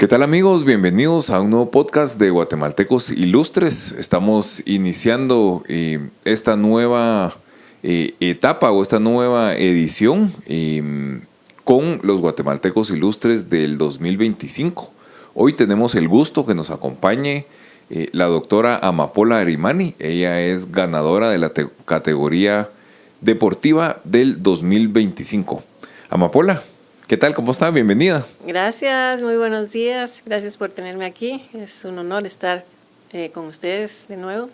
¿Qué tal amigos? Bienvenidos a un nuevo podcast de Guatemaltecos Ilustres. Estamos iniciando esta nueva etapa o esta nueva edición con los Guatemaltecos Ilustres del 2025. Hoy tenemos el gusto que nos acompañe la doctora Amapola Arimani. Ella es ganadora de la categoría deportiva del 2025. Amapola, ¿qué tal? ¿Cómo está? Bienvenida. Gracias, muy buenos días. Gracias por tenerme aquí. Es un honor estar con ustedes de nuevo.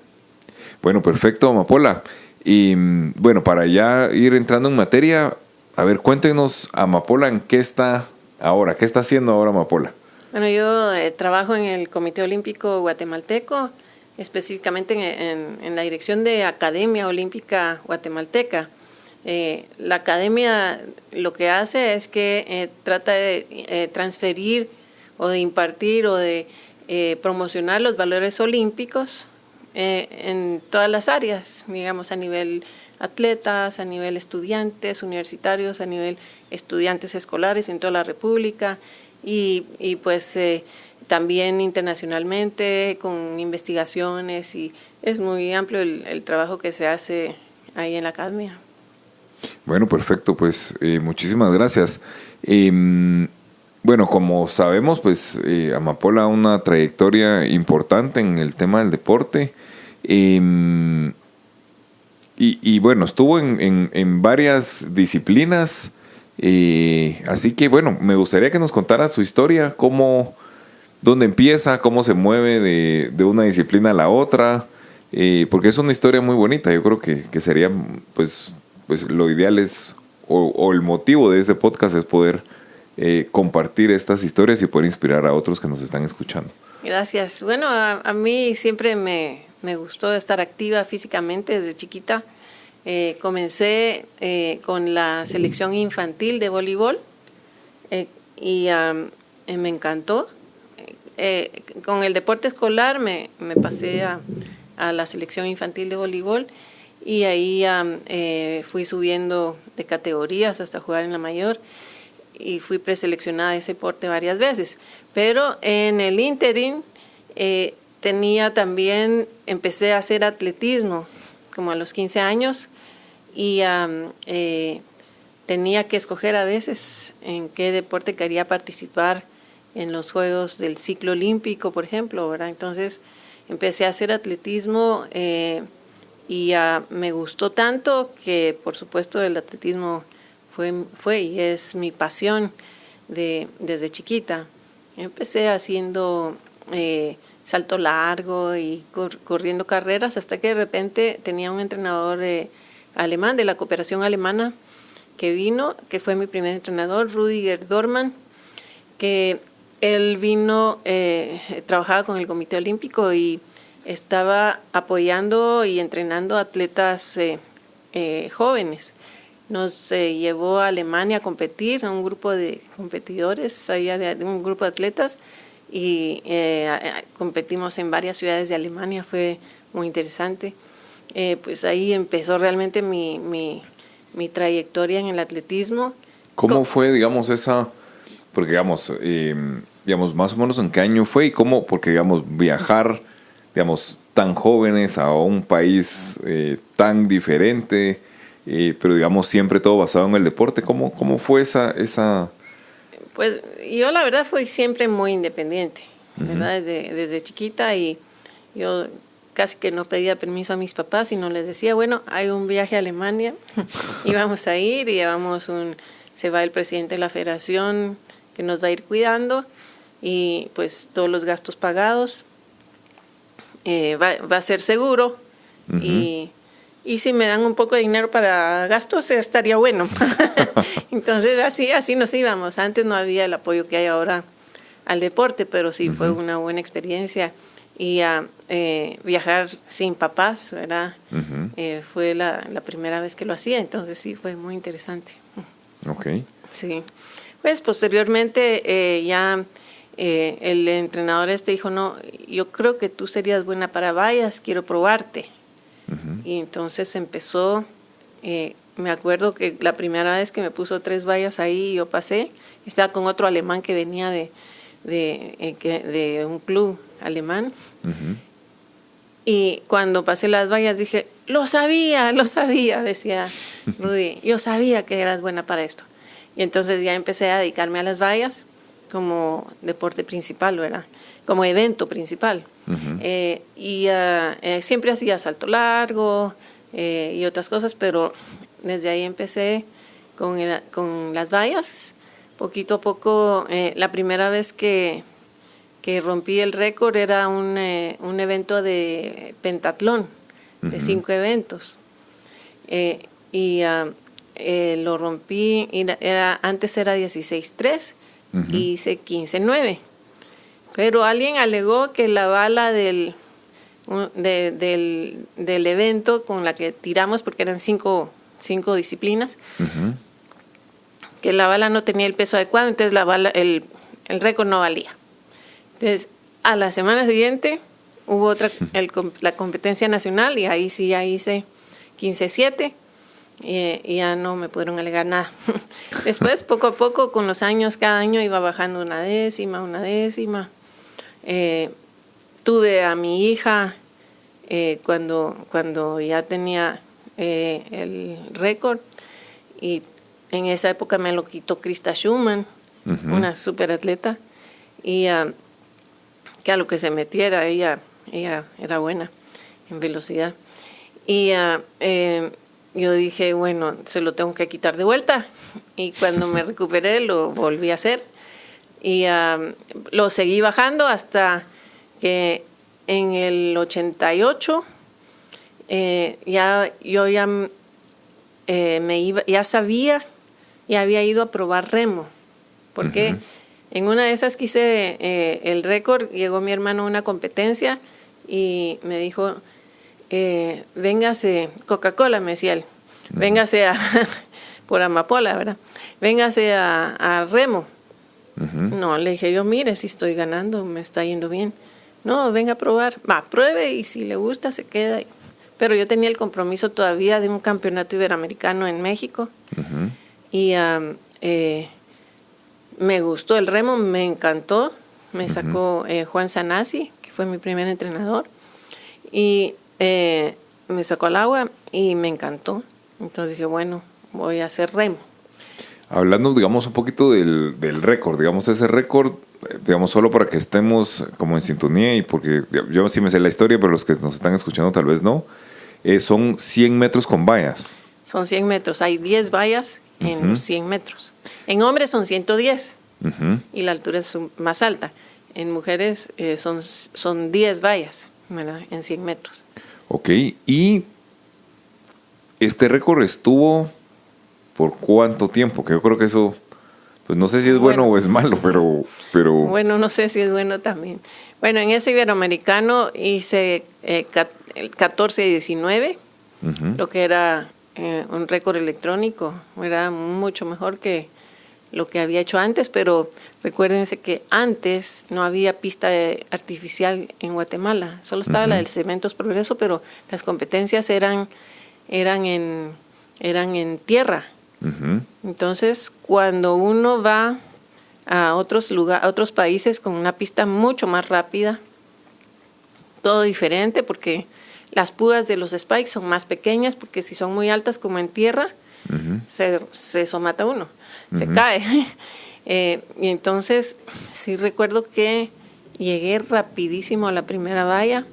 Bueno, perfecto, Amapola. Y bueno, para ya ir entrando en materia, a ver, cuéntenos, Amapola, ¿en qué está ahora? ¿Qué está haciendo ahora Amapola? Bueno, yo trabajo en el Comité Olímpico Guatemalteco, específicamente en la dirección de Academia Olímpica Guatemalteca. La academia lo que hace es que trata de transferir o de impartir o de promocionar los valores olímpicos en todas las áreas, digamos, a nivel atletas, a nivel estudiantes universitarios, a nivel estudiantes escolares en toda la República y pues también internacionalmente con investigaciones, y es muy amplio el trabajo que se hace ahí en la academia. Bueno, perfecto, pues muchísimas gracias. Bueno, como sabemos, pues Amapola una trayectoria importante en el tema del deporte. Y bueno, estuvo en varias disciplinas. Así que bueno, me gustaría que nos contara su historia, dónde empieza, cómo se mueve de una disciplina a la otra, porque es una historia muy bonita. Yo creo que sería, pues lo ideal es, o el motivo de este podcast es poder compartir estas historias y poder inspirar a otros que nos están escuchando. Gracias. Bueno, a mí siempre me gustó estar activa físicamente desde chiquita. Comencé con la selección infantil de voleibol y me encantó. Con el deporte escolar me pasé a la selección infantil de voleibol y ahí fui subiendo de categorías hasta jugar en la mayor y fui preseleccionada de ese deporte varias veces. Pero en el ínterin empecé a hacer atletismo como a los 15 años y tenía que escoger a veces en qué deporte quería participar en los Juegos del Ciclo Olímpico, por ejemplo, ¿verdad? Entonces empecé a hacer atletismo y me gustó tanto que, por supuesto, el atletismo fue y es mi pasión desde chiquita. Empecé haciendo salto largo y corriendo carreras hasta que de repente tenía un entrenador alemán de la cooperación alemana que vino, que fue mi primer entrenador, Rüdiger Dormann, que él vino, trabajaba con el Comité Olímpico y estaba apoyando y entrenando atletas jóvenes. Nos llevó a Alemania a competir, a un grupo de competidores, había de un grupo de atletas, y competimos en varias ciudades de Alemania, fue muy interesante. Pues ahí empezó realmente mi trayectoria en el atletismo. ¿Cómo fue, digamos, porque digamos, más o menos en qué año fue y cómo, porque digamos, viajar, digamos, tan jóvenes a un país tan diferente, pero digamos siempre todo basado en el deporte, ¿cómo fue esa? Pues yo la verdad fui siempre muy independiente, ¿verdad? Desde chiquita, y yo casi que no pedía permiso a mis papás, sino les decía, bueno, hay un viaje a Alemania y vamos a ir, y se va el presidente de la federación que nos va a ir cuidando y pues todos los gastos pagados, va a ser seguro. Y si me dan un poco de dinero para gastos, estaría bueno. Entonces así nos íbamos. Antes no había el apoyo que hay ahora al deporte, pero sí fue una buena experiencia. Y viajar sin papás, ¿verdad? Fue la primera vez que lo hacía, entonces sí fue muy interesante. Okay. Sí. Pues posteriormente ya el entrenador dijo, no, yo creo que tú serías buena para vallas, quiero probarte. Y entonces empezó, me acuerdo que la primera vez que me puso 3 vallas ahí, yo pasé, estaba con otro alemán que venía de de un club alemán. Ujú. Y cuando pasé las vallas dije, lo sabía, decía Rudy, yo sabía que eras buena para esto. Y entonces ya empecé a dedicarme a las vallas como deporte principal, ¿verdad? Como evento principal. Ujú. Siempre hacía salto largo y otras cosas, pero desde ahí empecé con las vallas. Poquito a poco, la primera vez que rompí el récord era un evento de pentatlón, de 5 eventos. Lo rompí, antes era 16-3 y hice 15-9. Pero alguien alegó que la bala del evento con la que tiramos, porque eran cinco disciplinas, Ujú. que la bala no tenía el peso adecuado, entonces el récord no valía. Entonces, a la semana siguiente hubo la competencia nacional y ahí sí ya hice 15-7 y ya no me pudieron alegar nada. Después, poco a poco, con los años, cada año iba bajando una décima. Tuve a mi hija cuando ya tenía el récord y en esa época me lo quitó Krista Schumann, una super atleta, y que a lo que se metiera ella era buena en velocidad. Y yo dije, bueno, se lo tengo que quitar de vuelta. Y cuando me recuperé lo volví a hacer. Y lo seguí bajando hasta que en el 88 ya sabía, ya había ido a probar remo. Porque en una de esas quise el récord, llegó mi hermano a una competencia y me dijo, véngase, Coca-Cola, me decía él, véngase por Amapola, ¿verdad? Véngase a remo. No, le dije yo, mire, si estoy ganando, me está yendo bien. No, venga a probar. Pruebe y si le gusta se queda. Pero yo tenía el compromiso todavía de un campeonato iberoamericano en México. Y me gustó el remo, me encantó. Me sacó Juan Sanasi, que fue mi primer entrenador. Y me sacó al agua y me encantó. Entonces dije, bueno, voy a hacer remo. Hablando, digamos, un poquito del récord, digamos, ese récord, digamos, solo para que estemos como en sintonía y porque yo sí me sé la historia, pero los que nos están escuchando tal vez no, son 100 metros con vallas. Son 100 metros, hay 10 vallas en los 100 metros. En hombres son 110 y la altura es más alta. En mujeres son 10 vallas, ¿verdad? En 100 metros. Ok, y este récord estuvo por cuánto tiempo, que yo creo que eso, pues no sé si es bueno o es malo, pero... Bueno, no sé si es bueno también. Bueno, en ese iberoamericano hice 14-19, lo que era un récord electrónico, era mucho mejor que lo que había hecho antes, pero recuérdense que antes no había pista artificial en Guatemala, solo estaba la del Cementos Progreso, pero las competencias eran en tierra. Entonces, cuando uno va a otros países con una pista mucho más rápida, todo diferente, porque las púas de los spikes son más pequeñas, porque si son muy altas como en tierra, se somata uno, se cae. Y entonces, sí recuerdo que llegué rapidísimo a la primera valla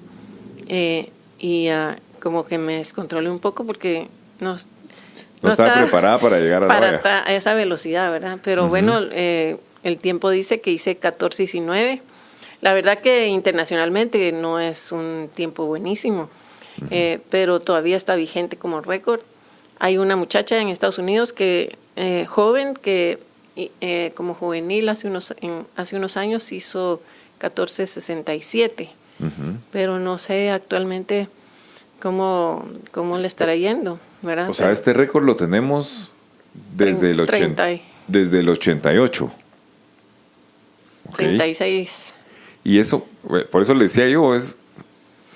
y como que me descontrolé un poco porque no estaba preparada para llegar a la valla. A esa velocidad, ¿verdad? Pero bueno, el tiempo dice que hice 14-19. La verdad que internacionalmente no es un tiempo buenísimo, pero todavía está vigente como récord. Hay una muchacha en Estados Unidos joven que como juvenil hace unos años hizo 14-67, pero no sé actualmente cómo le estará yendo, ¿verdad? O sea, este récord lo tenemos desde el 88. Okay. 36. Y eso, por eso le decía yo, es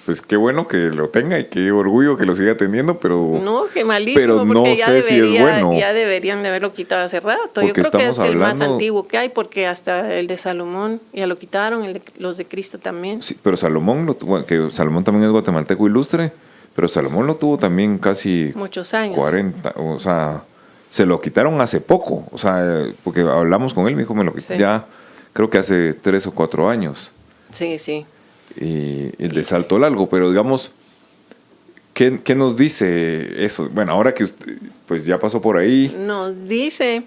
pues qué bueno que lo tenga y qué orgullo que lo siga teniendo, pero No, qué malísimo, pero no porque ya sé si es bueno. ya deberían de haberlo quitado hace rato. Yo Porque creo que es estamos el más hablando- antiguo que hay, porque hasta el de Salomón ya lo quitaron, los de Cristo también. Sí, pero Salomón lo tuvo, que Salomón también es guatemalteco ilustre, pero Salomón lo tuvo también casi Muchos años. 40, o sea, se lo quitaron hace poco, o sea, porque hablamos con él, me dijo, me lo quité Sí. ya, creo que hace 3 o 4 años, Sí, sí. y el de Salto Largo, pero digamos, ¿qué nos dice eso? Bueno, ahora que usted, pues ya pasó por ahí, Nos dice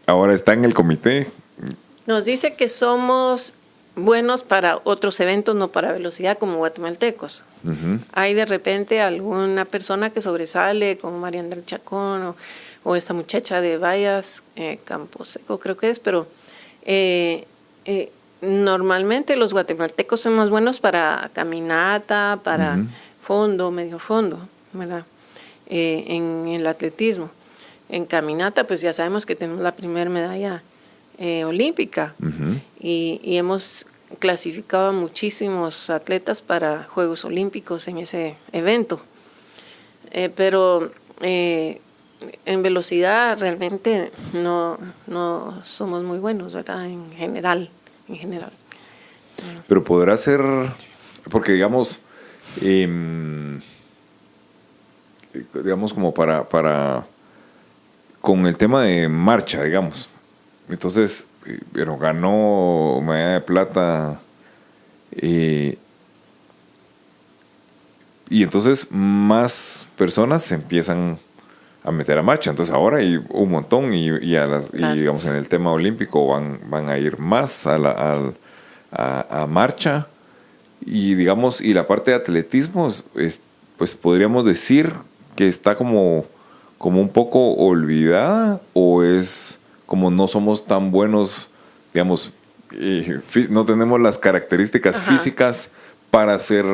ahora está en el comité. que somos buenos para otros eventos, no para velocidad, como guatemaltecos. Ujú. Hay de repente alguna persona que sobresale, como María Andrea Chacón o esta muchacha de Vallas, Camposeco creo que es, pero normalmente los guatemaltecos somos buenos para caminata, para fondo, medio fondo, ¿verdad? En el atletismo. En caminata, pues ya sabemos que tenemos la primera medalla olímpica y hemos clasificado a muchísimos atletas para Juegos Olímpicos en ese evento. Pero en velocidad realmente no somos muy buenos, ¿verdad? En general. Pero podrá ser, porque digamos, digamos como para con el tema de marcha, digamos. Entonces, pero ganó medalla de plata y entonces más personas se empiezan a meter a marcha. Entonces ahora hay un montón y Claro. digamos en el tema olímpico van a ir más a marcha y digamos y la parte de atletismo pues podríamos decir que está como un poco olvidada o es como no somos tan buenos, digamos, no tenemos las características Ajá. físicas para ser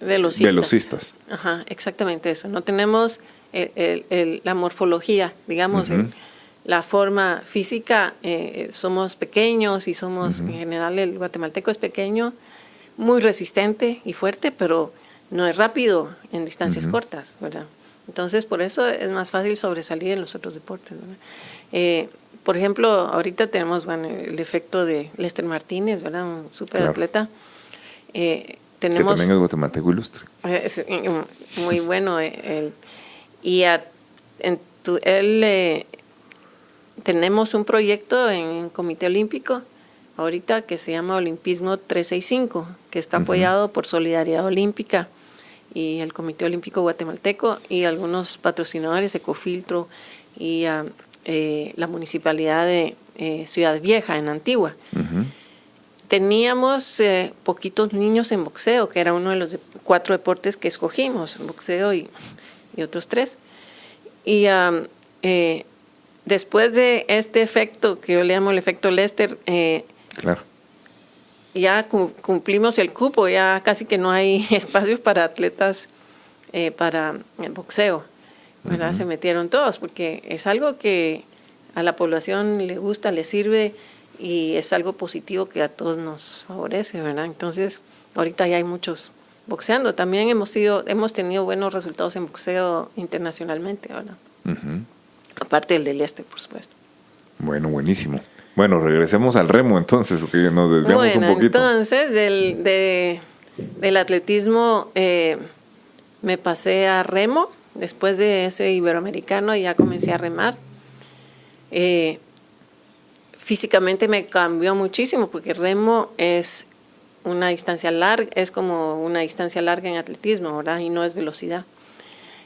velocista. Ajá, exactamente eso. No tenemos la morfología, digamos, la forma física. Somos pequeños y somos, en general, el guatemalteco es pequeño, muy resistente y fuerte, pero no es rápido en distancias cortas, ¿verdad? Entonces, por eso es más fácil sobresalir en los otros deportes, ¿verdad? Por ejemplo, ahorita tenemos el efecto de Lester Martínez, ¿verdad? Un superatleta. Que Tenemos, también es guatemalteco ilustre. es muy bueno. Tenemos un proyecto en el Comité Olímpico ahorita que se llama Olimpismo 365, que está apoyado por Solidaridad Olímpica y el Comité Olímpico Guatemalteco y algunos patrocinadores, Ecofiltro y la Municipalidad de Ciudad Vieja, en Antigua. Teníamos poquitos niños en boxeo, que era uno de los 4 deportes que escogimos, boxeo y otros 3. Y después de este efecto, que yo le llamo el efecto Lester, Claro. ya cumplimos el cupo, ya casi que no hay espacios para atletas para boxeo, ¿verdad? Se metieron todos, porque es algo que a la población le gusta, le sirve, y es algo positivo que a todos nos favorece, ¿verdad? Entonces, ahorita ya hay muchos boxeando. También hemos tenido buenos resultados en boxeo internacionalmente, ¿verdad? Aparte del este, por supuesto. Bueno, buenísimo. Bueno, regresemos al remo entonces, que nos desviamos un poquito. Entonces, del atletismo me pasé a remo. Después de ese iberoamericano ya comencé a remar. Físicamente me cambió muchísimo porque remo es una distancia larga, es como una distancia larga en atletismo, ¿verdad? Y no es velocidad,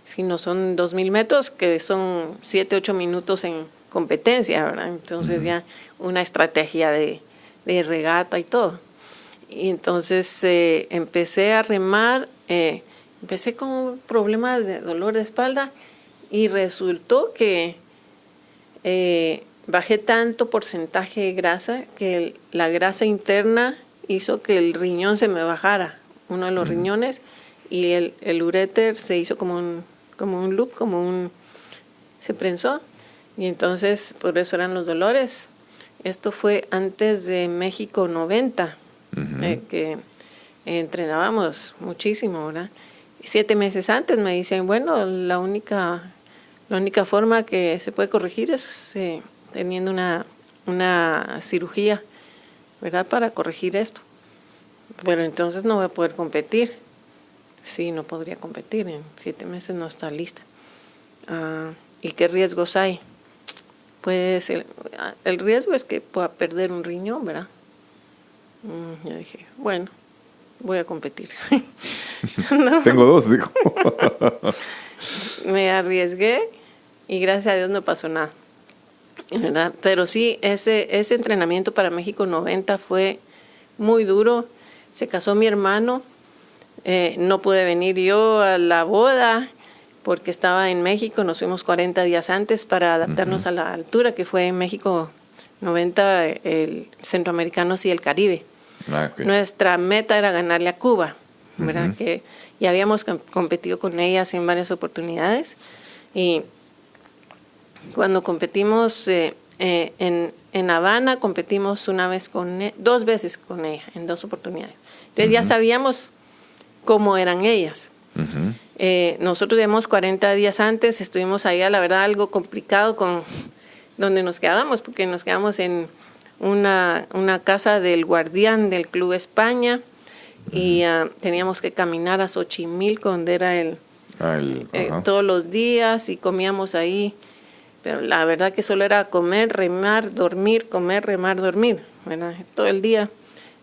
sino son 2,000 metros, que son 7, 8 minutos en competencia, ¿verdad? Entonces ya una estrategia de regata y todo. Y entonces empecé a remar, empecé con problemas de dolor de espalda y resultó que bajé tanto porcentaje de grasa que la grasa interna hizo que el riñón se me bajara, uno de los riñones, y el uréter se hizo como un loop, se prensó, y entonces por eso eran los dolores. Esto fue antes de México 90, que entrenábamos muchísimo, ¿verdad? 7 meses antes me dicen, bueno, la única forma que se puede corregir es teniendo una cirugía, ¿verdad? Para corregir esto. Pero entonces no voy a poder competir. Sí, no podría competir, en 7 meses no está lista. ¿Y qué riesgos hay? Pues el riesgo es que pueda perder un riñón, ¿verdad? Yo dije, bueno, voy a competir. No. Tengo 2, digo. Me arriesgué y gracias a Dios no pasó nada, ¿verdad? Pero sí, ese entrenamiento para México 90 fue muy duro. Se casó mi hermano, no pude venir yo a la boda porque estaba en México, nos fuimos 40 días antes para adaptarnos a la altura, que fue en México 90, el Centroamericanos y el Caribe. Okay. Nuestra meta era ganarle a Cuba, ¿verdad? Que ya habíamos competido con ellas en varias oportunidades, y cuando competimos en Habana, competimos 2 veces con ella, en 2 oportunidades. Entonces ya sabíamos cómo eran ellas. Nosotros llevamos 40 días antes, estuvimos allá, la verdad, algo complicado con donde nos quedábamos, porque nos quedamos en una casa del guardián del Club España, y teníamos que caminar a Xochimilco, donde era todos los días, y comíamos ahí. Pero la verdad que solo era comer, remar, dormir, comer, remar, dormir, ¿verdad? Todo el día.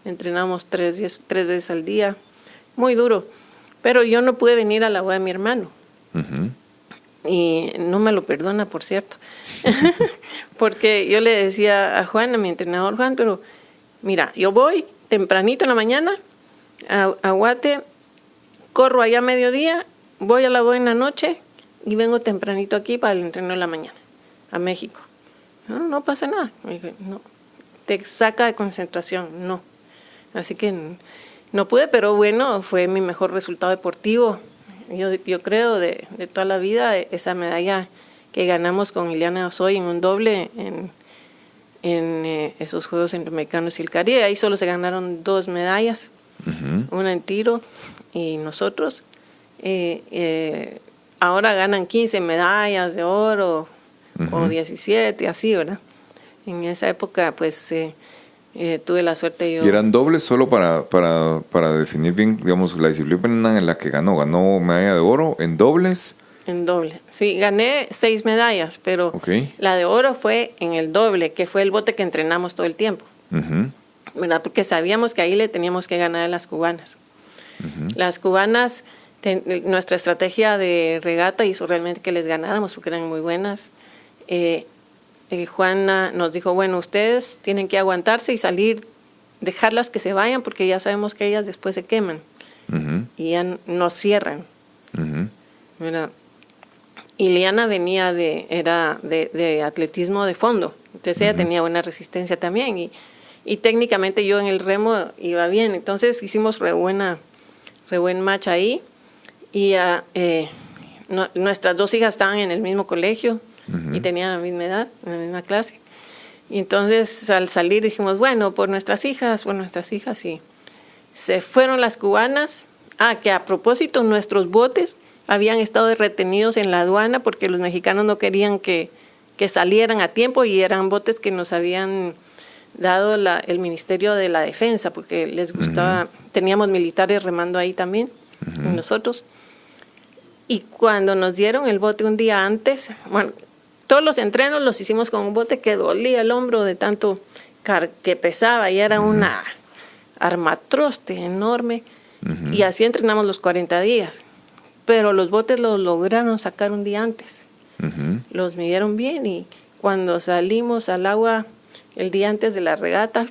Entrenamos 3 veces al día. Muy duro. Pero yo no pude venir a la boda de mi hermano. Y no me lo perdona, por cierto. Porque yo le decía a Juan, a mi entrenador, Juan, pero mira, yo voy tempranito en la mañana a Guate, corro allá a mediodía, voy a la boda en la noche y vengo tempranito aquí para el entreno de la mañana, a México. No pasa nada. Me dije, no, te saca de concentración, no. Así que no pude, pero bueno, fue mi mejor resultado deportivo. Yo creo de toda la vida, esa medalla que ganamos con Ileana Osoy en un doble en esos Juegos Centroamericanos y el Caribe. Ahí solo se ganaron 2 medallas, una en tiro, y nosotros ahora ganan 15 medallas de oro o 17, así, ¿verdad? En esa época, pues, tuve la suerte yo. ¿Y eran dobles solo para definir bien, digamos, la disciplina en la que ganó medalla de oro en dobles? En doble. Sí, gané 6 medallas, pero la de oro fue en el doble, que fue el bote que entrenamos todo el tiempo. ¿Verdad? Porque sabíamos que ahí le teníamos que ganar a las cubanas. Las cubanas, nuestra estrategia de regata hizo realmente que les ganáramos porque eran muy buenas. Juana nos dijo, bueno, ustedes tienen que aguantarse y salir, dejarlas que se vayan porque ya sabemos que ellas después se queman y ya nos cierran. ¿Verdad? Y Liana venía de atletismo de fondo, entonces ella tenía buena resistencia también, y técnicamente yo en el remo iba bien, entonces hicimos re buen match ahí, y nuestras 2 hijas estaban en el mismo colegio y tenían la misma edad, en la misma clase, y entonces al salir dijimos, bueno, por nuestras hijas, y se fueron las cubanas. Que a propósito, nuestros botes habían estado retenidos en la aduana porque los mexicanos no querían que salieran a tiempo, y eran botes que nos habían dado el Ministerio de la Defensa porque les gustaba. Teníamos militares remando ahí también, nosotros. Y cuando nos dieron el bote un día antes, bueno, todos los entrenos los hicimos con un bote que dolía el hombro de tanto que pesaba, y era una armatroste enorme. Y así entrenamos los 40 días. Pero los botes los lograron sacar un día antes. Los midieron bien, y cuando salimos al agua el día antes de la regata,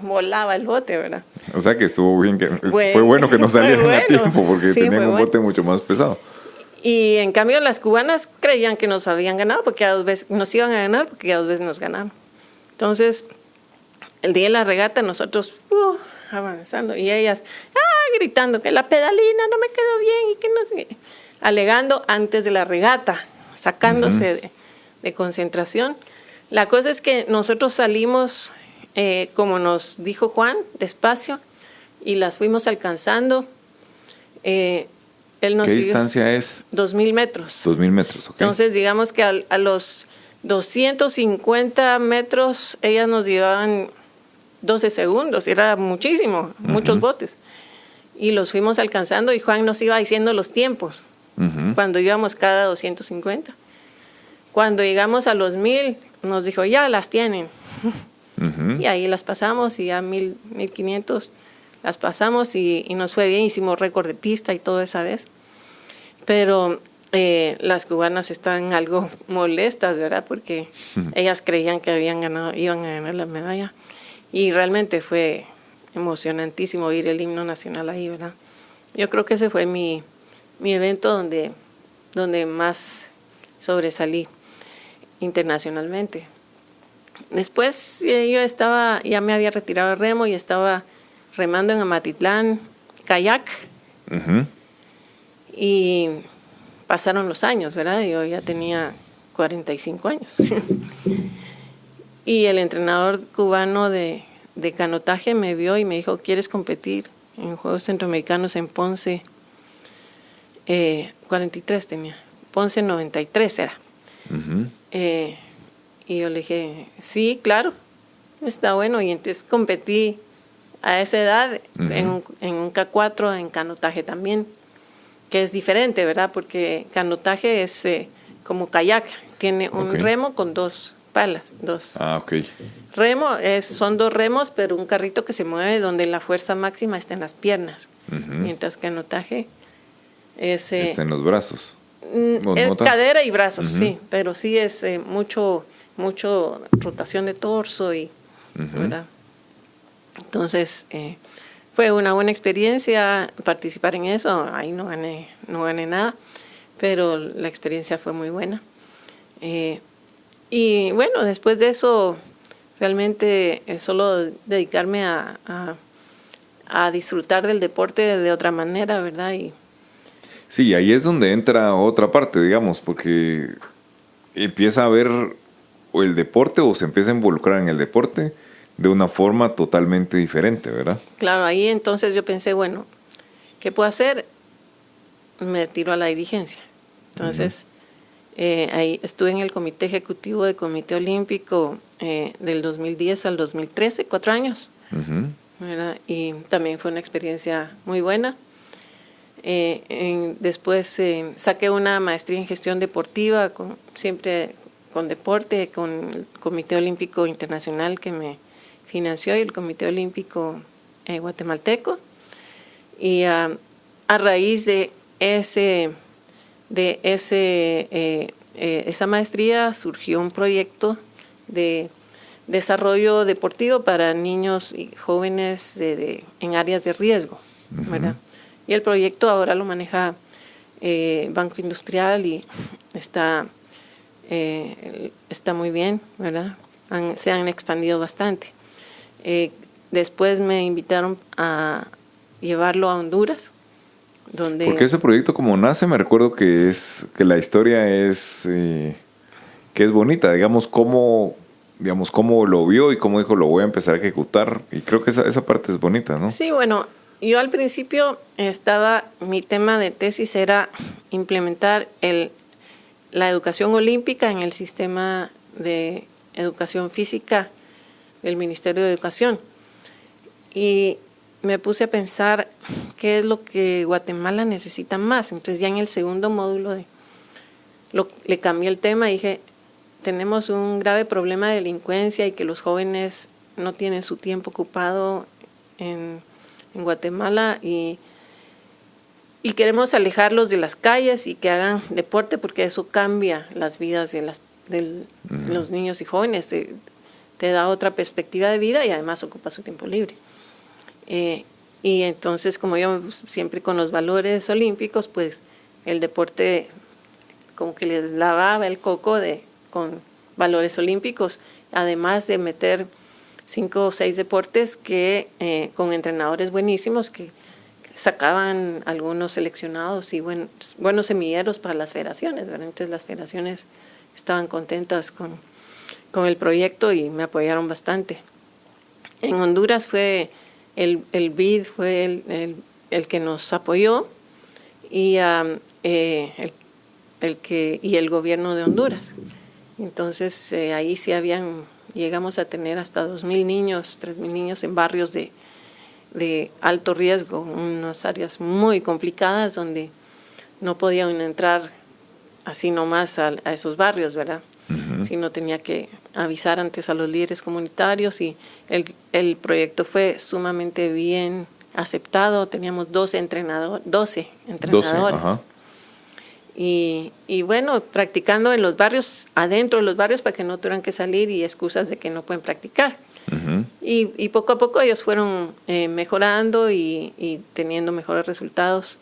volaba el bote, ¿verdad? O sea que estuvo bien, fue bueno que no salieran a tiempo porque tenían un bote mucho más pesado. Y en cambio las cubanas creían que nos habían ganado porque ya 2 veces nos iban a ganar, porque ya 2 veces nos ganaron. Entonces, el día de la regata nosotros avanzando, y ellas gritando que la pedalina no me quedó bien y que no sé, alegando antes de la regata, sacándose de concentración. La cosa es que nosotros salimos, como nos dijo Juan, despacio, y las fuimos alcanzando. Él nos ¿Qué siguió. distancia es? 2.000 metros. 2.000 metros, ok. Entonces, digamos que a los 250 metros, ellas nos llevaban 12 segundos, era muchísimo, muchos botes. Y los fuimos alcanzando y Juan nos iba diciendo los tiempos, cuando íbamos cada 250. Cuando llegamos a los 1.000, nos dijo, ya las tienen. Y ahí las pasamos y a 1.500 las pasamos y nos fue bien, hicimos récord de pista y todo esa vez. Pero las cubanas están algo molestas, ¿verdad? Porque ellas creían que iban a ganar la medalla. Y realmente fue emocionantísimo oír el himno nacional ahí, ¿verdad? Yo creo que ese fue mi evento donde más sobresalí internacionalmente. Después ya me había retirado del remo y estaba remando en Amatitlán, kayak. Y pasaron los años, ¿verdad? Yo ya tenía 45 años. Y el entrenador cubano de canotaje me vio y me dijo, ¿quieres competir en Juegos Centroamericanos en Ponce? 43 tenía. Ponce 93 era. Y yo le dije, sí, claro, está bueno. Y entonces competí a esa edad en un K4, en canotaje también, que es diferente, ¿verdad? Porque canotaje es como kayak, tiene un remo con dos palas, dos. Remo son dos remos, pero un carrito que se mueve donde la fuerza máxima está en las piernas, mientras canotaje es... está en los brazos. Es cadera y brazos, sí, pero sí es mucho rotación de torso y, ¿verdad? Entonces, fue una buena experiencia participar en eso. Ahí no gané nada, pero la experiencia fue muy buena. Y bueno, después de eso, realmente solo dedicarme a disfrutar del deporte de otra manera, ¿verdad? Sí, ahí es donde entra otra parte, digamos, porque empieza a ver o el deporte o se empieza a involucrar en el deporte de una forma totalmente diferente, ¿verdad? Claro, ahí entonces yo pensé, bueno, ¿qué puedo hacer? Me tiro a la dirigencia. Entonces, ahí estuve en el comité ejecutivo del Comité Olímpico del 2010 al 2013, 4 años, ¿verdad? Y también fue una experiencia muy buena. Después saqué una maestría en gestión deportiva, siempre con deporte, con el Comité Olímpico Internacional que me financió y el Comité Olímpico guatemalteco. Y a raíz de esa maestría surgió un proyecto de desarrollo deportivo para niños y jóvenes en áreas de riesgo, ¿verdad? Y el proyecto ahora lo maneja Banco Industrial y está muy bien, ¿verdad? Se han expandido bastante. Después me invitaron a llevarlo a Honduras, donde... Porque ese proyecto como nace, me recuerdo que la historia es que es bonita, digamos cómo lo vio y cómo dijo lo voy a empezar a ejecutar, y creo que esa parte es bonita, ¿no? Sí, bueno, yo al principio mi tema de tesis era implementar la educación olímpica en el sistema de educación física del Ministerio de Educación. Y me puse a pensar qué es lo que Guatemala necesita más. Entonces ya en el segundo módulo le cambié el tema y dije, tenemos un grave problema de delincuencia y que los jóvenes no tienen su tiempo ocupado en Guatemala y queremos alejarlos de las calles y que hagan deporte porque eso cambia las vidas de los niños y jóvenes, te da otra perspectiva de vida y además ocupa su tiempo libre. Y entonces, como yo siempre con los valores olímpicos, pues el deporte como que les lavaba el coco con valores olímpicos, además de meter 5 o 6 deportes con entrenadores buenísimos que sacaban algunos seleccionados y buenos semilleros para las federaciones, ¿verdad? Entonces las federaciones estaban contentas con el proyecto y me apoyaron bastante. En Honduras fue el BID fue el que nos apoyó y el gobierno de Honduras. Entonces ahí sí llegamos a tener hasta 2,000 niños, 3,000 niños en barrios de alto riesgo, unas áreas muy complicadas donde no podían entrar así nomás a esos barrios, ¿verdad? Uh-huh. Sino tenía que avisar antes a los líderes comunitarios y el proyecto fue sumamente bien aceptado. Teníamos 12 entrenadores. 12, ajá. Y bueno, practicando en los barrios, adentro de los barrios para que no tuvieran que salir y excusas de que no pueden practicar. Uh-huh. Y poco a poco ellos fueron mejorando y teniendo mejores resultados.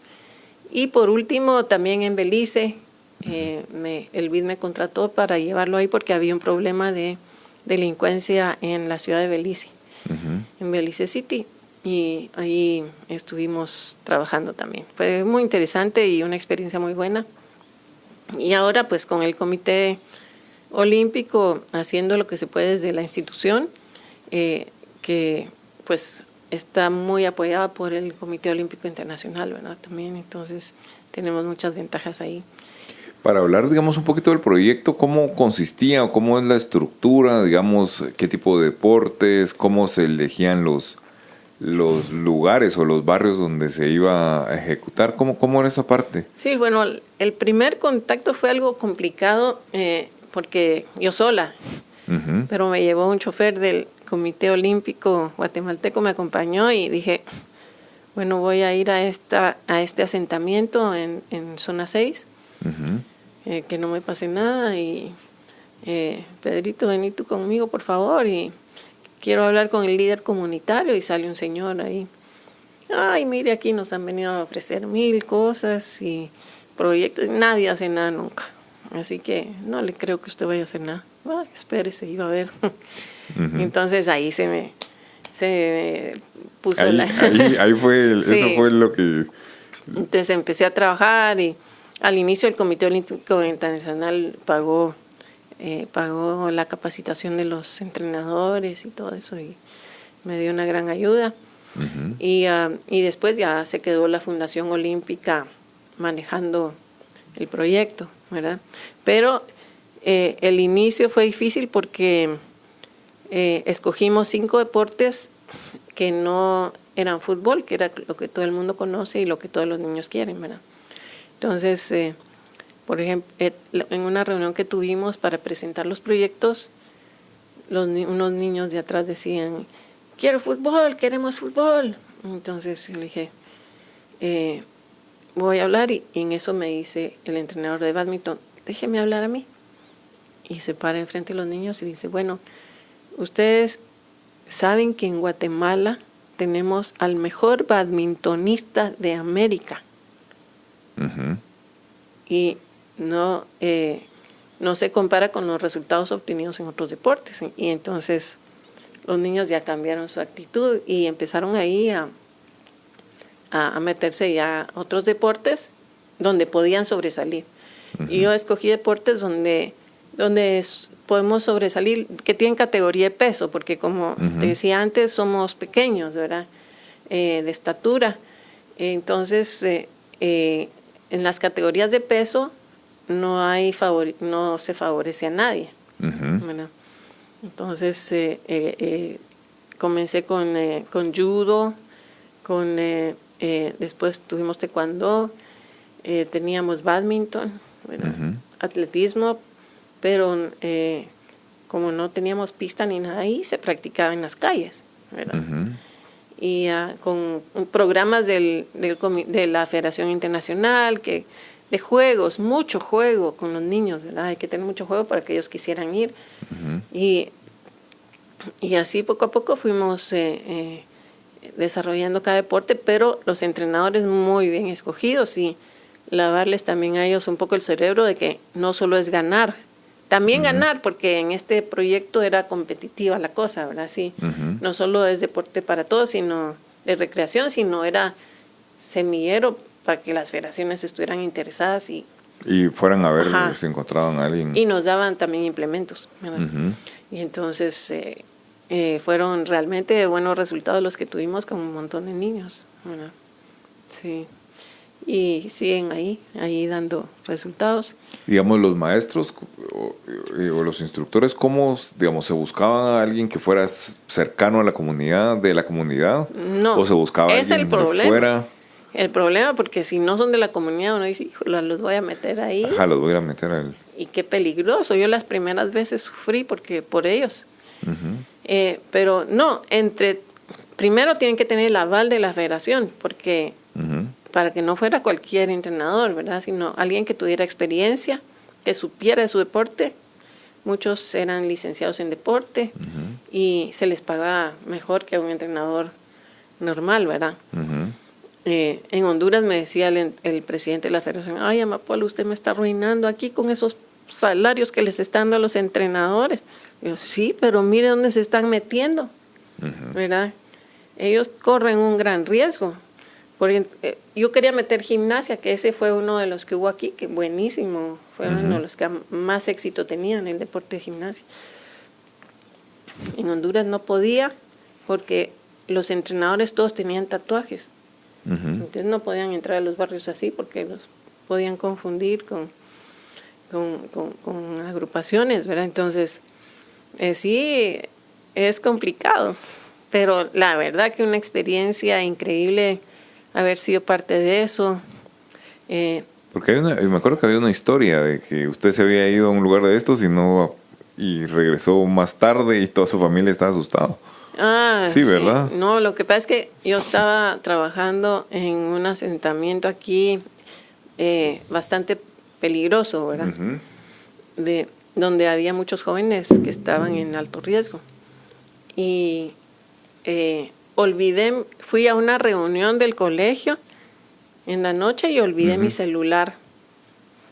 Y por último, también en Belice, el BID me contrató para llevarlo ahí porque había un problema de delincuencia en la ciudad de Belice, uh-huh. en Belice City. Y ahí estuvimos trabajando también. Fue muy interesante y una experiencia muy buena. Y ahora pues con el Comité Olímpico haciendo lo que se puede desde la institución, que pues está muy apoyada por el Comité Olímpico Internacional, ¿verdad? También, entonces tenemos muchas ventajas ahí. Para hablar, digamos, un poquito del proyecto, ¿cómo consistía o cómo es la estructura, digamos, qué tipo de deportes, cómo se elegían los lugares o los barrios donde se iba a ejecutar? ¿Cómo era esa parte? Sí, bueno, el primer contacto fue algo complicado porque yo sola, uh-huh. pero me llevó un chofer del Comité Olímpico Guatemalteco, me acompañó y dije, bueno, voy a ir a este asentamiento en zona 6, uh-huh. Que no me pase nada y Pedrito, vení tú conmigo, por favor, y quiero hablar con el líder comunitario. Y sale un señor ahí. Ay, mire, aquí nos han venido a ofrecer 1,000 cosas y proyectos. Nadie hace nada nunca. Así que no le creo que usted vaya a hacer nada. Ay, espérese, iba a ver. Uh-huh. Entonces ahí se me puso ahí fue, sí. Eso fue lo que... Entonces empecé a trabajar y al inicio el Comité Olímpico Internacional pagó la capacitación de los entrenadores y todo eso y me dio una gran ayuda. Uh-huh. Y después ya se quedó la Fundación Olímpica manejando el proyecto, ¿verdad? Pero el inicio fue difícil porque escogimos 5 deportes que no eran fútbol, que era lo que todo el mundo conoce y lo que todos los niños quieren, ¿verdad? Entonces, por ejemplo, en una reunión que tuvimos para presentar los proyectos, unos niños de atrás decían, quiero fútbol, queremos fútbol. Entonces le dije, voy a hablar y en eso me dice el entrenador de bádminton, déjeme hablar a mí. Y se para enfrente de los niños y dice, bueno, ustedes saben que en Guatemala tenemos al mejor bádmintonista de América. Uh-huh. Y no se compara con los resultados obtenidos en otros deportes. Y entonces los niños ya cambiaron su actitud y empezaron ahí a meterse ya a otros deportes donde podían sobresalir. Uh-huh. Y yo escogí deportes donde podemos sobresalir, que tienen categoría de peso, porque como uh-huh. te decía antes, somos pequeños, ¿verdad? De estatura. Entonces, en las categorías de peso no se favorece a nadie. Uh-huh. ¿Verdad? Entonces comencé con judo, después tuvimos taekwondo, teníamos bádminton, uh-huh. atletismo, pero como no teníamos pista ni nada ahí, se practicaba en las calles, ¿verdad? Uh-huh. Y con programas de la Federación Internacional, de juegos, mucho juego con los niños, ¿verdad? Hay que tener mucho juego para que ellos quisieran ir. Uh-huh. Y así poco a poco fuimos desarrollando cada deporte, pero los entrenadores muy bien escogidos y lavarles también a ellos un poco el cerebro de que no solo es ganar, también uh-huh. ganar, porque en este proyecto era competitiva la cosa, ¿verdad? Sí, uh-huh. no solo es deporte para todos, sino de recreación, sino era semillero para que las federaciones estuvieran interesadas y fueran a ver si encontraban a alguien. Y nos daban también implementos, ¿verdad? Uh-huh. Y entonces fueron realmente buenos resultados los que tuvimos con un montón de niños, ¿verdad? Sí. Y siguen ahí dando resultados. Digamos, los maestros o los instructores, ¿cómo, digamos, se buscaba a alguien que fuera cercano a la comunidad, de la comunidad? No, ¿O se buscaba a alguien de fuera? El problema, porque si no son de la comunidad, uno dice, híjole, los voy a meter ahí. Ajá, los voy a meter al... Y qué peligroso. Yo las primeras veces sufrí por ellos. Uh-huh. Pero no, primero tienen que tener el aval de la federación, porque... Uh-huh. Para que no fuera cualquier entrenador, ¿verdad? Sino alguien que tuviera experiencia, que supiera de su deporte. Muchos eran licenciados en deporte uh-huh. y se les pagaba mejor que a un entrenador normal, ¿verdad? Uh-huh. En Honduras me decía el presidente de la federación, ay, Amapola, usted me está arruinando aquí con esos salarios que les están dando a los entrenadores. Y yo, sí, pero mire dónde se están metiendo, uh-huh. ¿verdad? Ellos corren un gran riesgo. Yo quería meter gimnasia, que ese fue uno de los que hubo aquí, que buenísimo, fue uh-huh. uno de los que más éxito tenían, el deporte de gimnasia. En Honduras no podía, porque los entrenadores todos tenían tatuajes. Uh-huh. Entonces no podían entrar a los barrios así, porque los podían confundir con agrupaciones, ¿verdad? Entonces, sí, es complicado, pero la verdad que una experiencia increíble haber sido parte de eso. Porque me acuerdo que había una historia de que usted se había ido a un lugar de estos y regresó más tarde y toda su familia estaba asustada. Sí, ¿verdad? Sí. No, lo que pasa es que yo estaba trabajando en un asentamiento aquí bastante peligroso, ¿verdad? Uh-huh. Donde había muchos jóvenes que estaban en alto riesgo. Y fui a una reunión del colegio en la noche y olvidé uh-huh. mi celular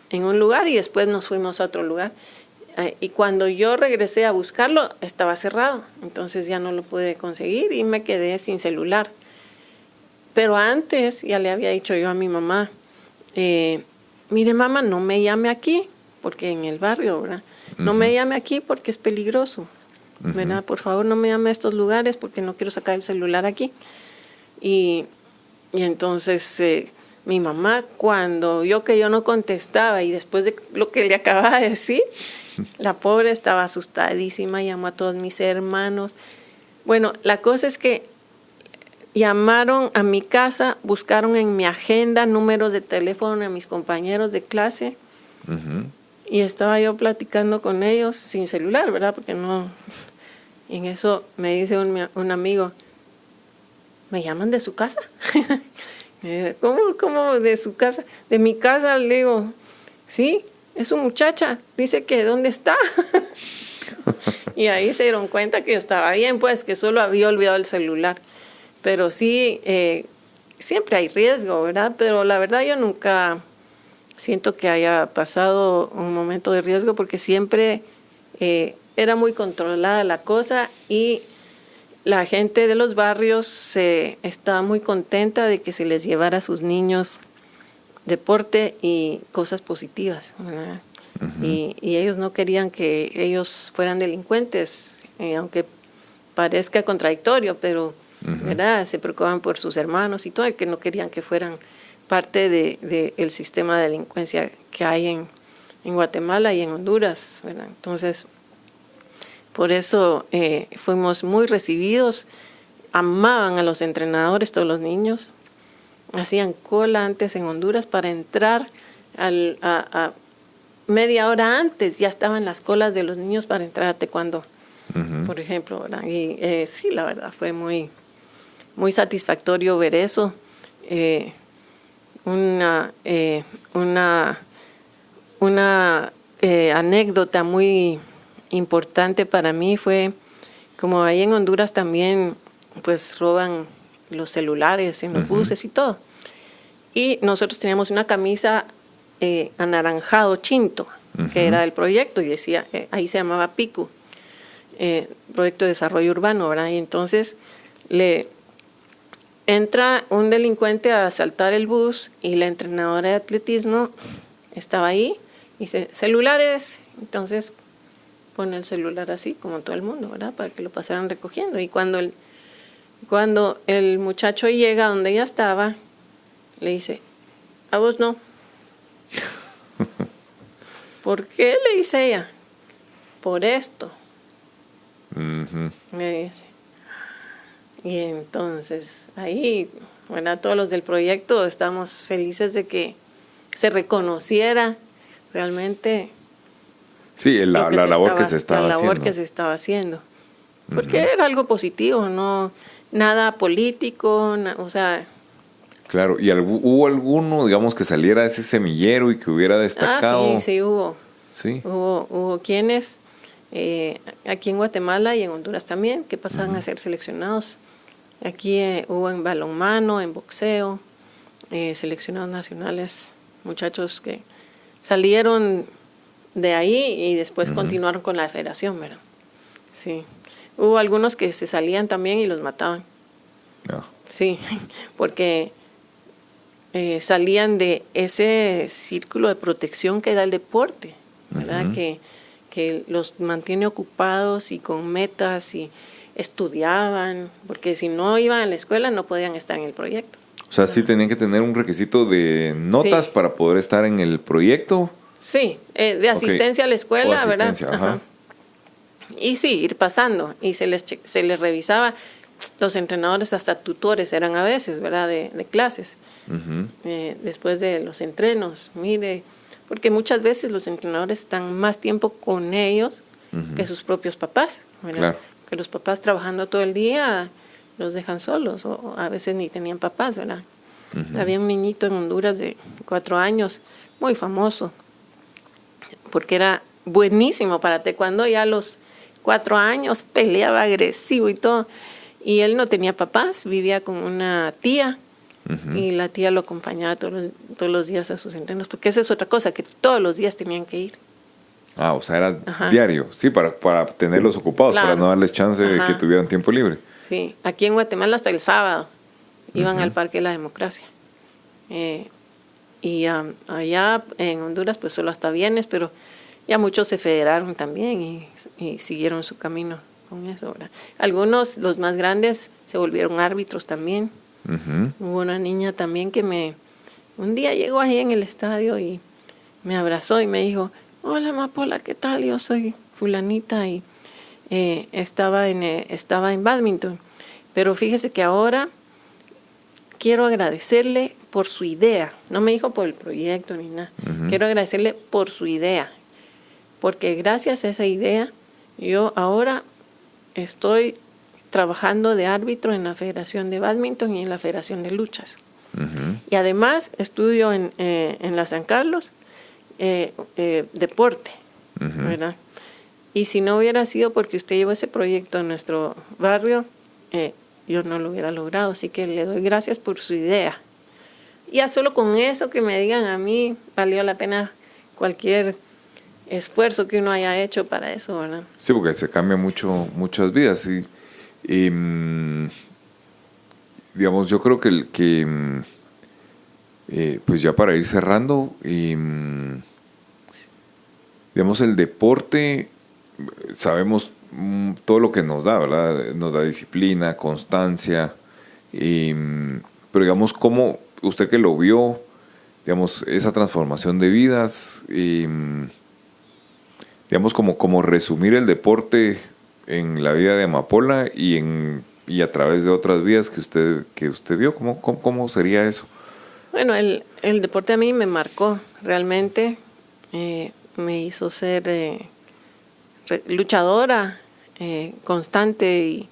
en un lugar y después nos fuimos a otro lugar. Y cuando yo regresé a buscarlo, estaba cerrado. Entonces ya no lo pude conseguir y me quedé sin celular. Pero antes ya le había dicho yo a mi mamá, mire mamá, no me llame aquí, porque en el barrio, ¿verdad? No uh-huh. me llame aquí porque es peligroso. ¿Verdad? Uh-huh. Por favor, no me llame a estos lugares porque no quiero sacar el celular aquí. Y entonces mi mamá, cuando vio que yo no contestaba y después de lo que le acababa de decir, la pobre estaba asustadísima, llamó a todos mis hermanos. Bueno, la cosa es que llamaron a mi casa, buscaron en mi agenda números de teléfono de mis compañeros de clase. Uh-huh. Y estaba yo platicando con ellos sin celular, ¿verdad? Porque no... Y en eso me dice un amigo, ¿me llaman de su casa? ¿Cómo de su casa? De mi casa, le digo, sí, es su muchacha. Dice que ¿dónde está? Y ahí se dieron cuenta que yo estaba bien, pues, que solo había olvidado el celular. Pero sí, siempre hay riesgo, ¿verdad? Pero la verdad yo nunca siento que haya pasado un momento de riesgo porque siempre era muy controlada la cosa y la gente de los barrios estaba muy contenta de que se les llevara a sus niños deporte y cosas positivas, ¿verdad? Uh-huh. Y ellos no querían que ellos fueran delincuentes, aunque parezca contradictorio, pero uh-huh. ¿verdad? Se preocupaban por sus hermanos y todo, y que no querían que fueran parte del sistema de delincuencia que hay en Guatemala y en Honduras, ¿verdad? Entonces, por eso fuimos muy recibidos, amaban a los entrenadores, todos los niños, hacían cola antes en Honduras para entrar a media hora antes, ya estaban las colas de los niños para entrar a taekwondo, uh-huh. por ejemplo, ¿verdad? Y sí, la verdad fue muy, muy satisfactorio ver eso. Una anécdota muy importante para mí fue como ahí en Honduras también pues roban los celulares en los uh-huh. buses y todo, y nosotros teníamos una camisa anaranjado chinto uh-huh. que era del proyecto y decía, ahí se llamaba PICU, Proyecto de Desarrollo Urbano, ¿verdad? Y entonces le entra un delincuente a asaltar el bus y la entrenadora de atletismo estaba ahí y dice, celulares. Entonces pone el celular así, como todo el mundo, ¿verdad? Para que lo pasaran recogiendo. Y cuando el muchacho llega donde ella estaba, le dice, a vos no. ¿Por qué? Le dice ella. Por esto. Me dice. Y entonces ahí, bueno, todos los del proyecto estamos felices de que se reconociera realmente sí, la labor que se estaba la labor haciendo. que se estaba haciendo. Porque era algo positivo, no nada político, o sea... Claro, ¿y hubo alguno, digamos, que saliera de ese semillero y que hubiera destacado? Sí hubo. Sí. Hubo quienes, aquí en Guatemala y en Honduras también, que pasaban a ser seleccionados. Aquí hubo en balonmano, en boxeo, seleccionados nacionales, muchachos que salieron de ahí y después continuaron con la federación, ¿verdad? Sí. Hubo algunos que se salían también y los mataban. No. Sí, porque salían de ese círculo de protección que da el deporte, ¿verdad? Que los mantiene ocupados y con metas y estudiaban, porque si no iban a la escuela no podían estar en el proyecto. O sea, sí tenían que tener un requisito de notas para poder estar en el proyecto. Sí, de asistencia a la escuela, ¿verdad? Ajá. Y sí, ir pasando. Y se les revisaba. Los entrenadores, hasta tutores eran a veces, ¿verdad? De clases. Después de los entrenos, mire, porque muchas veces los entrenadores están más tiempo con ellos que sus propios papás, ¿verdad? Claro. Que los papás trabajando todo el día los dejan solos, o a veces ni tenían papás, ¿verdad? Había un niñito en Honduras de 4 años, muy famoso, porque era buenísimo para taekwondo, ya a los 4 años peleaba agresivo y todo, y él no tenía papás, vivía con una tía, y la tía lo acompañaba todos los días a sus entrenos, porque esa es otra cosa, que todos los días tenían que ir. Ah, o sea, era diario, sí, para tenerlos ocupados, Claro. para no darles chance de que tuvieran tiempo libre. Sí, aquí en Guatemala hasta el sábado iban al Parque de la Democracia. Y allá en Honduras pues solo hasta viernes, pero ya muchos se federaron también y siguieron su camino con eso, ¿verdad? Algunos, los más grandes, se volvieron árbitros también. Hubo una niña también que un día llegó ahí en el estadio y me abrazó y me dijo, hola Mapola, ¿qué tal? Yo soy fulanita y estaba en bádminton, pero fíjese que ahora quiero agradecerle por su idea. No me dijo por el proyecto ni nada. Quiero agradecerle por su idea, porque gracias a esa idea yo ahora estoy trabajando de árbitro en la Federación de Bádminton y en la Federación de Luchas. Y además estudio en la San Carlos deporte, ¿verdad? Y si no hubiera sido porque usted llevó ese proyecto a nuestro barrio, yo no lo hubiera logrado. Así que le doy gracias por su idea. Ya solo con eso que me digan a mí, valió la pena cualquier esfuerzo que uno haya hecho para eso, ¿verdad? Sí, porque se cambian muchas vidas. Y digamos, yo creo que pues ya para ir cerrando, digamos, el deporte, sabemos todo lo que nos da, ¿verdad? Nos da disciplina, constancia, pero digamos, ¿cómo usted que lo vio, digamos, esa transformación de vidas, digamos, como resumir el deporte en la vida de Amapola y a través de otras vidas que usted vio, ¿cómo sería eso? Bueno, el deporte a mí me marcó realmente, me hizo ser luchadora, constante, y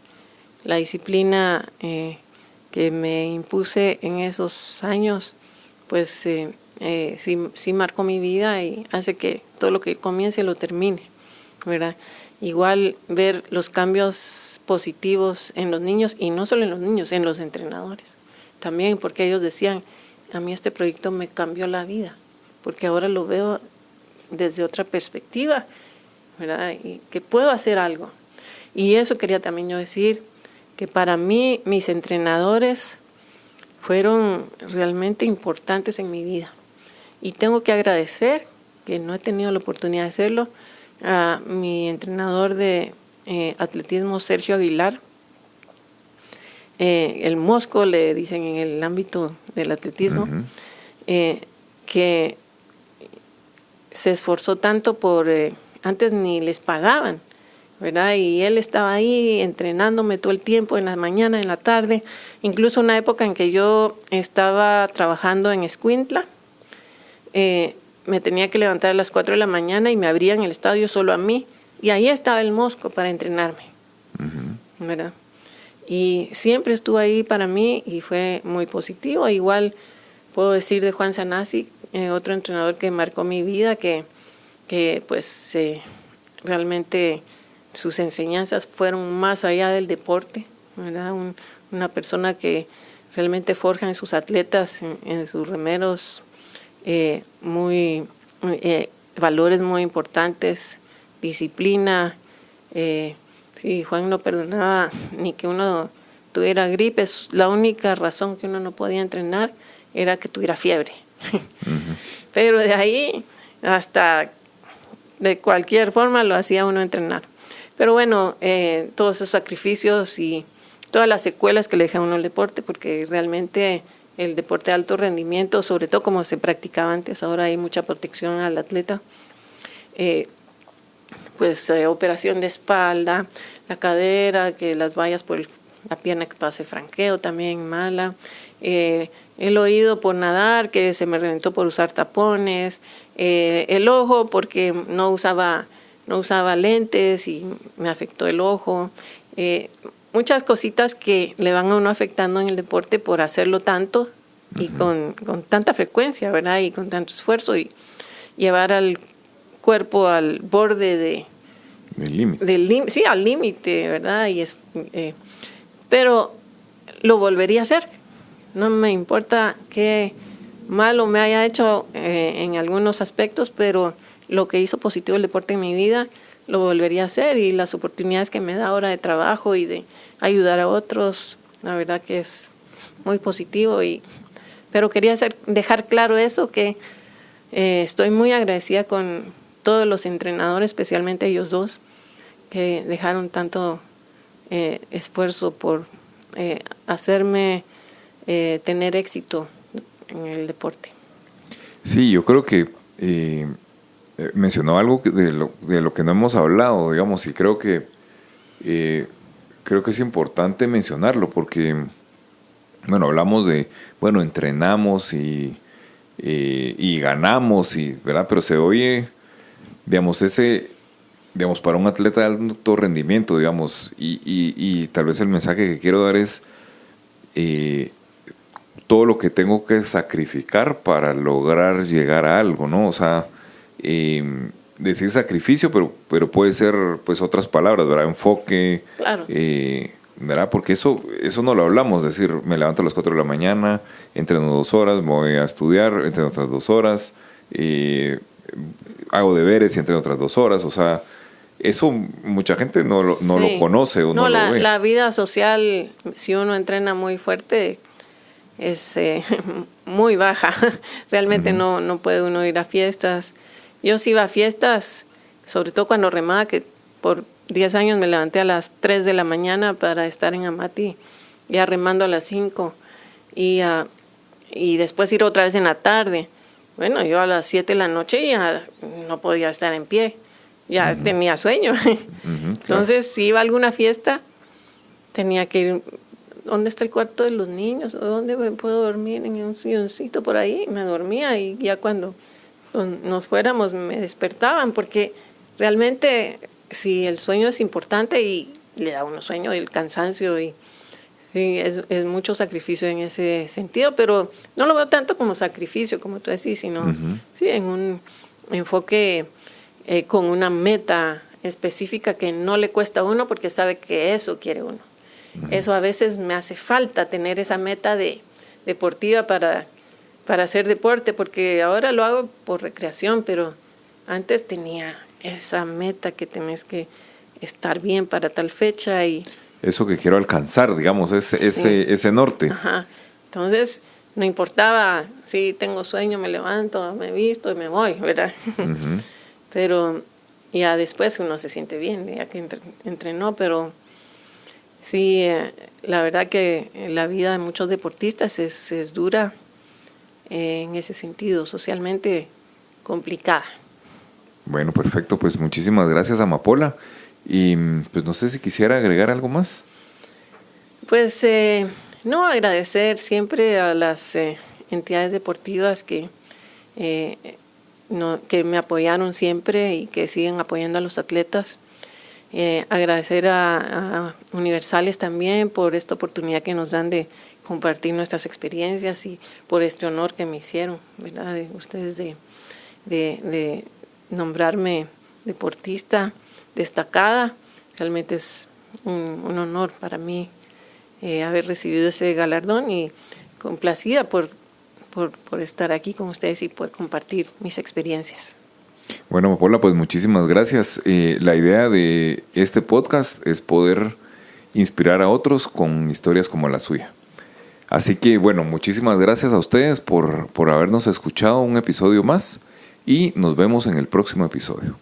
la disciplina que me impuse en esos años, pues sí marcó mi vida y hace que todo lo que comience lo termine, ¿verdad? Igual ver los cambios positivos en los niños, y no solo en los niños, en los entrenadores también, porque ellos decían, a mí este proyecto me cambió la vida, porque ahora lo veo desde otra perspectiva, ¿verdad? Y que puedo hacer algo. Y eso quería también yo decir, que para mí mis entrenadores fueron realmente importantes en mi vida. Y tengo que agradecer, que no he tenido la oportunidad de hacerlo, a mi entrenador de atletismo, Sergio Aguilar, el Mosco, le dicen en el ámbito del atletismo, que se esforzó tanto por, antes ni les pagaban, ¿verdad? Y él estaba ahí entrenándome todo el tiempo, en la mañana, en la tarde, incluso una época en que yo estaba trabajando en Escuintla, me tenía que levantar a las 4 de la mañana y me abrían el estadio solo a mí, y ahí estaba el Mosco para entrenarme, ¿verdad? Y siempre estuvo ahí para mí y fue muy positivo. Igual puedo decir de Juan Sanasi, otro entrenador que marcó mi vida, que pues realmente sus enseñanzas fueron más allá del deporte, ¿verdad? Una persona que realmente forja en sus atletas, en sus remeros, valores muy importantes, disciplina. Sí, Juan no perdonaba ni que uno tuviera gripe. La única razón que uno no podía entrenar era que tuviera fiebre. Pero de ahí hasta de cualquier forma lo hacía uno entrenar. Pero bueno, todos esos sacrificios y todas las secuelas que le deja a uno el deporte, porque realmente el deporte de alto rendimiento, sobre todo como se practicaba antes, ahora hay mucha protección al atleta, operación de espalda, la cadera, que las vallas por la pierna que pase franqueo también mala, el oído por nadar, que se me reventó por usar tapones, el ojo porque no usaba lentes y me afectó el ojo, muchas cositas que le van a uno afectando en el deporte por hacerlo tanto y con tanta frecuencia, ¿verdad? Y con tanto esfuerzo y llevar al cuerpo al borde del límite. Sí, al límite, ¿verdad? Pero lo volvería a hacer. No me importa qué malo me haya hecho en algunos aspectos, pero lo que hizo positivo el deporte en mi vida lo volvería a hacer, y las oportunidades que me da ahora de trabajo y de ayudar a otros, la verdad que es muy positivo. Pero quería dejar claro eso, que estoy muy agradecida con todos los entrenadores, especialmente ellos dos, que dejaron tanto esfuerzo por hacerme tener éxito en el deporte. Sí, yo creo que mencionó algo de lo que no hemos hablado, digamos, y creo que es importante mencionarlo porque, bueno, hablamos de, entrenamos y ganamos, ¿verdad? Pero se oye, digamos, para un atleta de alto rendimiento, digamos, y tal vez el mensaje que quiero dar es todo lo que tengo que sacrificar para lograr llegar a algo, ¿no? O sea, decir sacrificio, pero puede ser pues otras palabras, ¿verdad? Enfoque, claro. ¿Verdad? Porque eso no lo hablamos, es decir, me levanto a las 4 de la mañana, entreno 2 horas, me voy a estudiar, entreno otras 2 horas, hago deberes y entreno otras 2 horas, o sea, eso mucha gente no lo conoce o no lo ve. La vida social, si uno entrena muy fuerte, es muy baja. Realmente no puede uno ir a fiestas. Yo sí iba a fiestas, sobre todo cuando remaba, que por 10 años me levanté a las 3 de la mañana para estar en Amati, ya remando a las 5, y después ir otra vez en la tarde. Bueno, yo a las 7 de la noche ya no podía estar en pie, ya tenía sueño. Entonces, si iba a alguna fiesta, tenía que ir. ¿Dónde está el cuarto de los niños? ¿Dónde me puedo dormir? En un silloncito por ahí. Me dormía, y ya cuando nos fuéramos me despertaban, porque realmente sí, el sueño es importante y le da a uno sueño, y el cansancio, y sí, es mucho sacrificio en ese sentido, pero no lo veo tanto como sacrificio, como tú decís, sino sí, en un enfoque con una meta específica que no le cuesta a uno, porque sabe que eso quiere uno. Eso a veces me hace falta, tener esa meta deportiva para hacer deporte, porque ahora lo hago por recreación, pero antes tenía esa meta que tenés que estar bien para tal fecha. Y eso que quiero alcanzar, digamos, ese norte. Ajá. Entonces, no importaba si tengo sueño, me levanto, me visto y me voy, ¿verdad? Pero ya después uno se siente bien, ya que entrenó, pero sí, la verdad que la vida de muchos deportistas es dura en ese sentido, socialmente complicada. Bueno, perfecto, pues muchísimas gracias, Amapola. Y pues no sé si quisiera agregar algo más. Pues no, agradecer siempre a las entidades deportivas que me apoyaron siempre y que siguen apoyando a los atletas. Agradecer a Universales también por esta oportunidad que nos dan de compartir nuestras experiencias y por este honor que me hicieron, ¿verdad? De ustedes de nombrarme deportista destacada. Realmente es un honor para mí haber recibido ese galardón y complacida por estar aquí con ustedes y poder compartir mis experiencias. Bueno, Amapola, pues muchísimas gracias. La idea de este podcast es poder inspirar a otros con historias como la suya. Así que, bueno, muchísimas gracias a ustedes por habernos escuchado un episodio más y nos vemos en el próximo episodio.